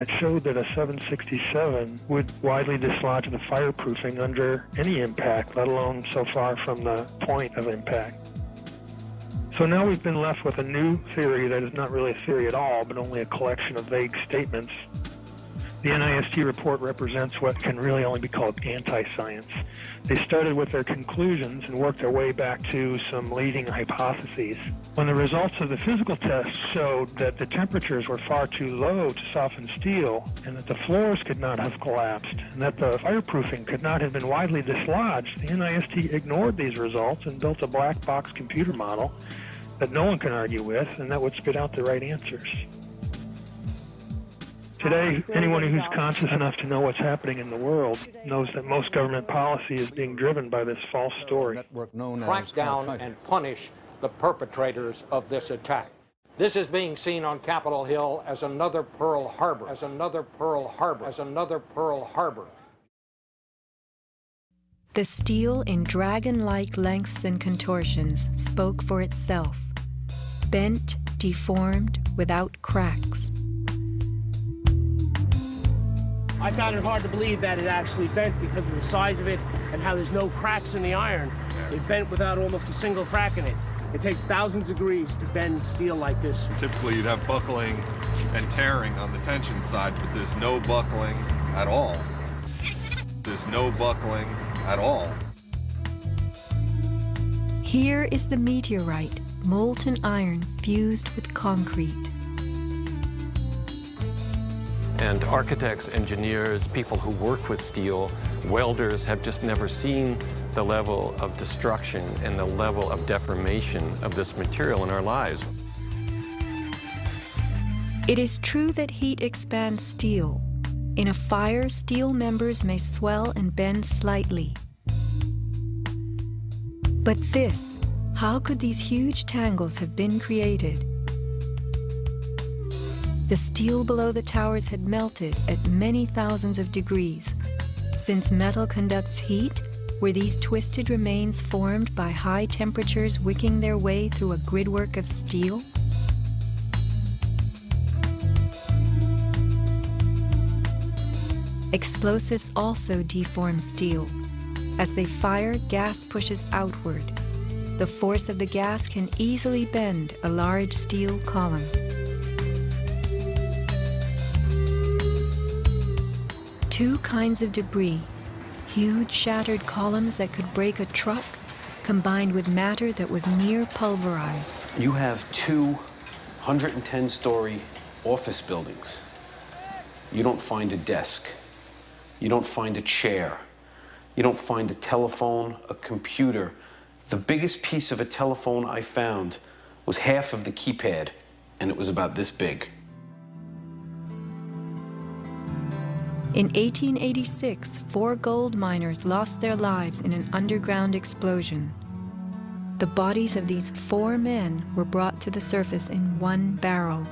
It showed that a 767 would widely dislodge the fireproofing under any impact, let alone so far from the point of impact. So now we've been left with a new theory that is not really a theory at all, but only a collection of vague statements. The NIST report represents what can really only be called anti-science. They started with their conclusions and worked their way back to some leading hypotheses. When the results of the physical tests showed that the temperatures were far too low to soften steel, and that the floors could not have collapsed, and that the fireproofing could not have been widely dislodged, the NIST ignored these results and built a black box computer model that no one can argue with, and that would spit out the right answers. Today, anyone who's conscious enough to know what's happening in the world knows that most government policy is being driven by this false story. Crack down and punish the perpetrators of this attack. This is being seen on Capitol Hill as another Pearl Harbor, as another Pearl Harbor, as another Pearl Harbor. The steel in dragon-like lengths and contortions spoke for itself. Bent, deformed, without cracks. I found it hard to believe that it actually bent because of the size of it and how there's no cracks in the iron. It bent without almost a single crack in it. It takes thousands of degrees to bend steel like this. Typically you'd have buckling and tearing on the tension side, but there's no buckling at all. There's no buckling at all. Here is the meteorite, molten iron fused with concrete. And architects, engineers, people who work with steel, welders have just never seen the level of destruction and the level of deformation of this material in our lives. It is true that heat expands steel. In a fire, steel members may swell and bend slightly. But this, how could these huge tangles have been created? The steel below the towers had melted at many thousands of degrees. Since metal conducts heat, were these twisted remains formed by high temperatures wicking their way through a gridwork of steel? Explosives also deform steel. As they fire, gas pushes outward. The force of the gas can easily bend a large steel column. Two kinds of debris, huge shattered columns that could break a truck, combined with matter that was near pulverized. You have two 110-story office buildings. You don't find a desk. You don't find a chair. You don't find a telephone, a computer. The biggest piece of a telephone I found was half of the keypad, and it was about this big. In 1886, 4 gold miners lost their lives in an underground explosion. The bodies of these 4 men were brought to the surface in one barrel.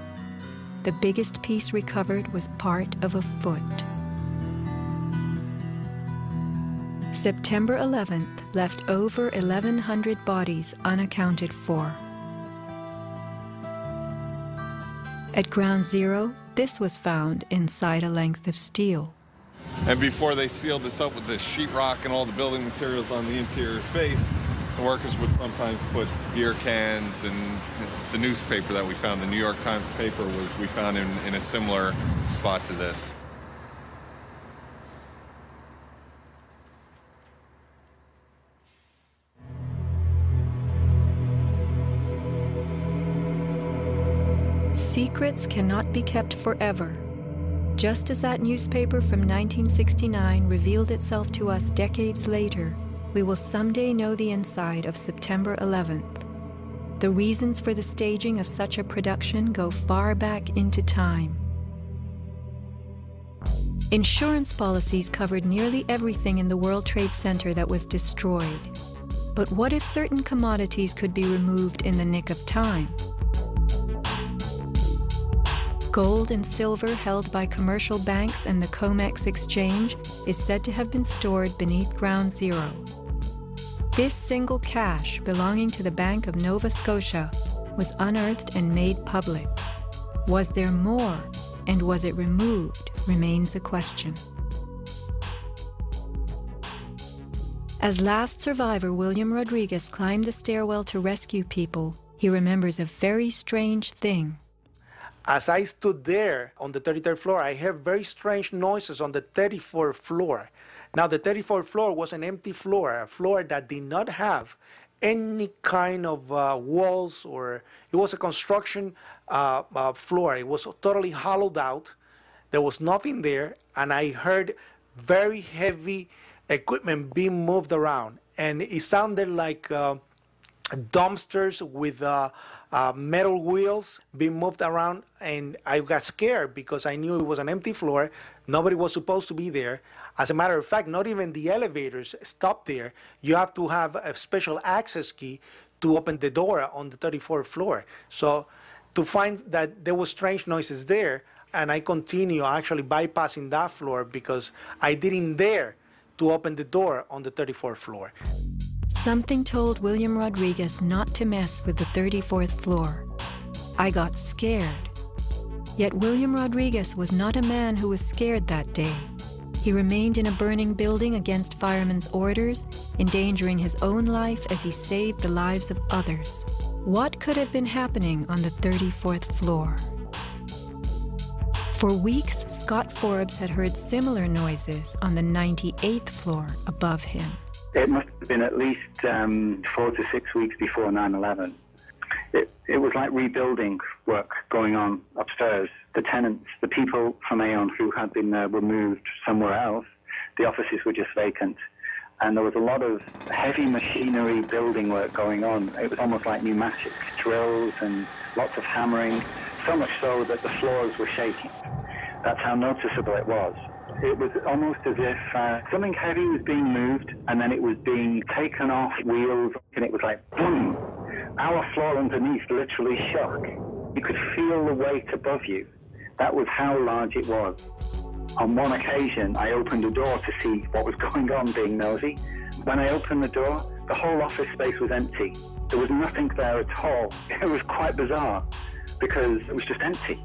The biggest piece recovered was part of a foot. September 11th left over 1,100 bodies unaccounted for. At Ground Zero, this was found inside a length of steel. And before they sealed this up with the sheetrock and all the building materials on the interior face, the workers would sometimes put beer cans, and the newspaper that we found, the New York Times paper, we found in a similar spot to this. Secrets cannot be kept forever. Just as that newspaper from 1969 revealed itself to us decades later, we will someday know the inside of September 11th. The reasons for the staging of such a production go far back into time. Insurance policies covered nearly everything in the World Trade Center that was destroyed. But what if certain commodities could be removed in the nick of time? Gold and silver held by commercial banks and the COMEX exchange is said to have been stored beneath Ground Zero. This single cache belonging to the Bank of Nova Scotia was unearthed and made public. Was there more? And was it removed remains a question. As last survivor William Rodriguez climbed the stairwell to rescue people, he remembers a very strange thing. As I stood there on the 33rd floor, I heard very strange noises on the 34th floor. Now, the 34th floor was an empty floor, a floor that did not have any kind of walls, or it was a construction floor. It was totally hollowed out. There was nothing there, and I heard very heavy equipment being moved around, and it sounded like dumpsters with metal wheels being moved around, and I got scared because I knew it was an empty floor. Nobody was supposed to be there. As a matter of fact, not even the elevators stopped there. You have to have a special access key to open the door on the 34th floor. So to find that there were strange noises there, and I continue actually bypassing that floor because I didn't dare to open the door on the 34th floor. Something told William Rodriguez not to mess with the 34th floor. I got scared. Yet William Rodriguez was not a man who was scared that day. He remained in a burning building against firemen's orders, endangering his own life as he saved the lives of others. What could have been happening on the 34th floor? For weeks, Scott Forbes had heard similar noises on the 98th floor above him. It must have been at least 4 to 6 weeks before 9/11. It was like rebuilding work going on upstairs. The tenants, the people from Aon who had been removed somewhere else, the offices were just vacant. And there was a lot of heavy machinery building work going on. It was almost like pneumatic drills and lots of hammering, so much so that the floors were shaking. That's how noticeable it was. It was almost as if something heavy was being moved and then it was being taken off wheels, and it was like, boom. Our floor underneath literally shook. You could feel the weight above you. That was how large it was. On one occasion, I opened a door to see what was going on, being nosy. When I opened the door, the whole office space was empty. There was nothing there at all. It was quite bizarre because it was just empty.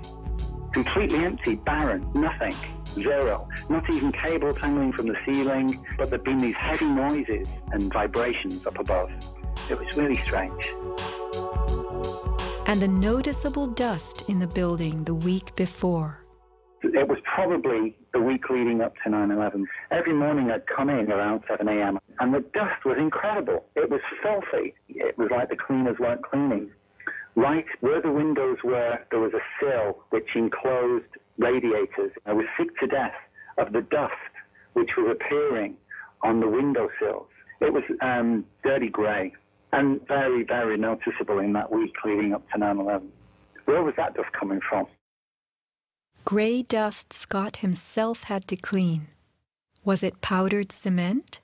Completely empty, barren, nothing, zero. Not even cables hanging from the ceiling, but there'd been these heavy noises and vibrations up above. It was really strange. And the noticeable dust in the building the week before. It was probably the week leading up to 9/11. Every morning I'd come in around 7 a.m. and the dust was incredible. It was filthy. It was like the cleaners weren't cleaning. Right where the windows were, there was a sill which enclosed radiators. I was sick to death of the dust which was appearing on the windowsills. It was dirty grey and very, very noticeable in that week leading up to 9/11. Where was that dust coming from? Grey dust Scott himself had to clean. Was it powdered cement?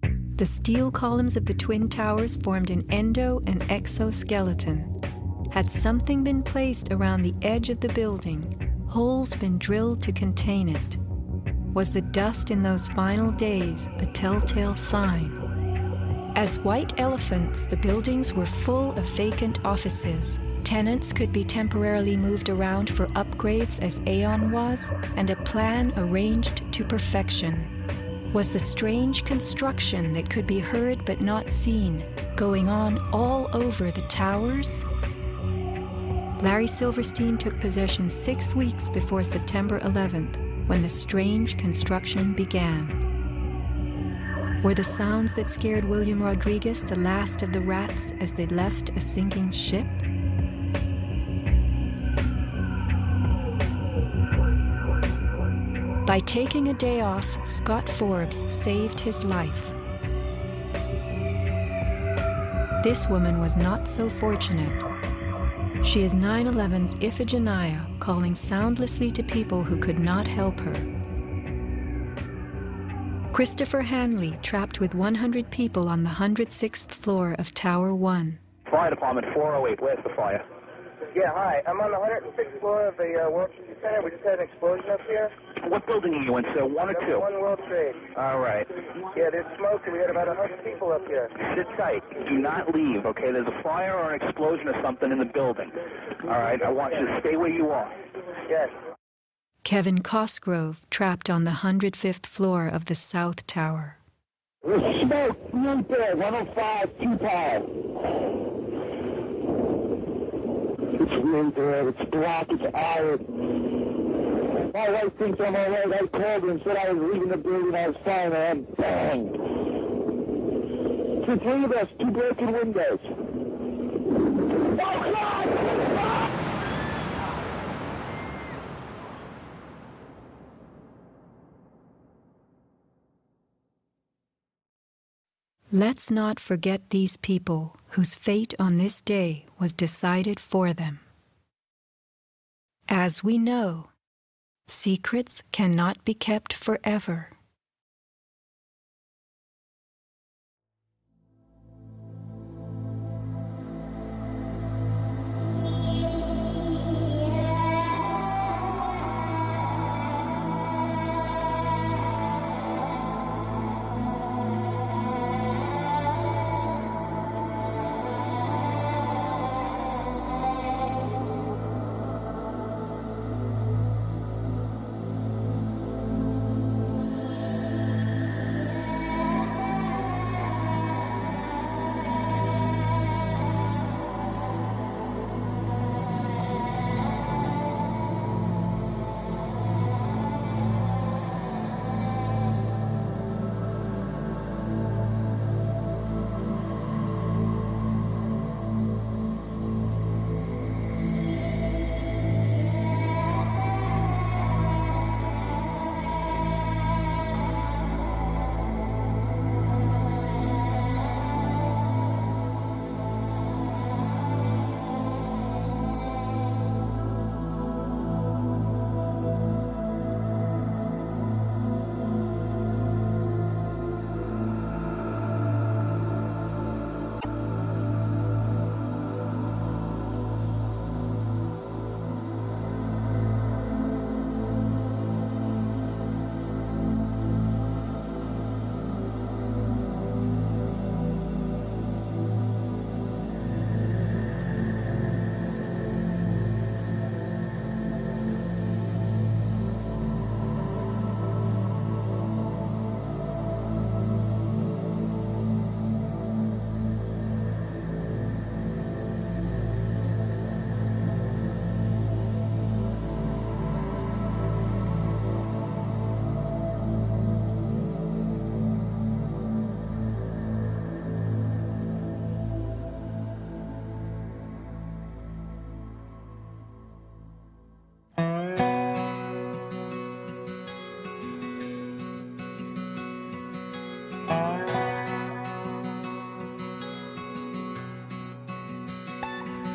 The steel columns of the Twin Towers formed an endo and exoskeleton. Had something been placed around the edge of the building, holes been drilled to contain it? Was the dust in those final days a telltale sign? As white elephants, the buildings were full of vacant offices. Tenants could be temporarily moved around for upgrades as Aon was, and a plan arranged to perfection. Was the strange construction that could be heard but not seen going on all over the towers? Larry Silverstein took possession 6 weeks before September 11th, when the strange construction began. Were the sounds that scared William Rodriguez the last of the rats as they left a sinking ship? By taking a day off, Scott Forbes saved his life. This woman was not so fortunate. She is 9/11's Iphigenia, calling soundlessly to people who could not help her. Christopher Hanley, trapped with 100 people on the 106th floor of Tower 1. Fire Department 408, where's the fire? Yeah, hi. I'm on the 106th floor of the World Trade Center. We just had an explosion up here. What building are you in, sir? 1 or 2? 1 World Trade. All right. Yeah, there's smoke, and we had about 100 people up here. Sit tight. Do not leave, okay? There's a fire or an explosion or something in the building. All right? I want you to stay where you are. Yes. Kevin Cosgrove trapped on the 105th floor of the South Tower. There's smoke right there, 105, 2 power. It's really bad. It's black. It's iron. My wife thinks I'm all right. I called her and said I was leaving the building. I was fine, and bang. It's the 3 of us, 2 broken windows. Oh, God! Let's not forget these people whose fate on this day was decided for them. As we know, secrets cannot be kept forever.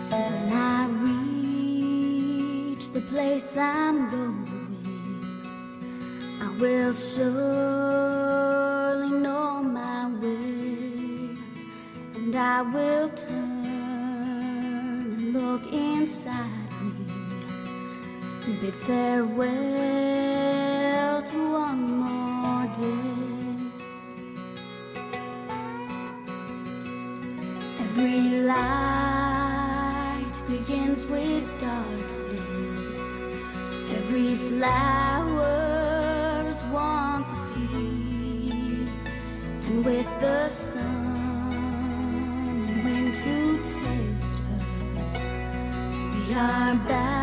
When I reach the place I'm going, I will surely know my way, and I will turn and look inside me, and bid farewell to one more day. Every light begins with darkness. Every flower is once a seed, and with the sun and wind to taste us, we are back.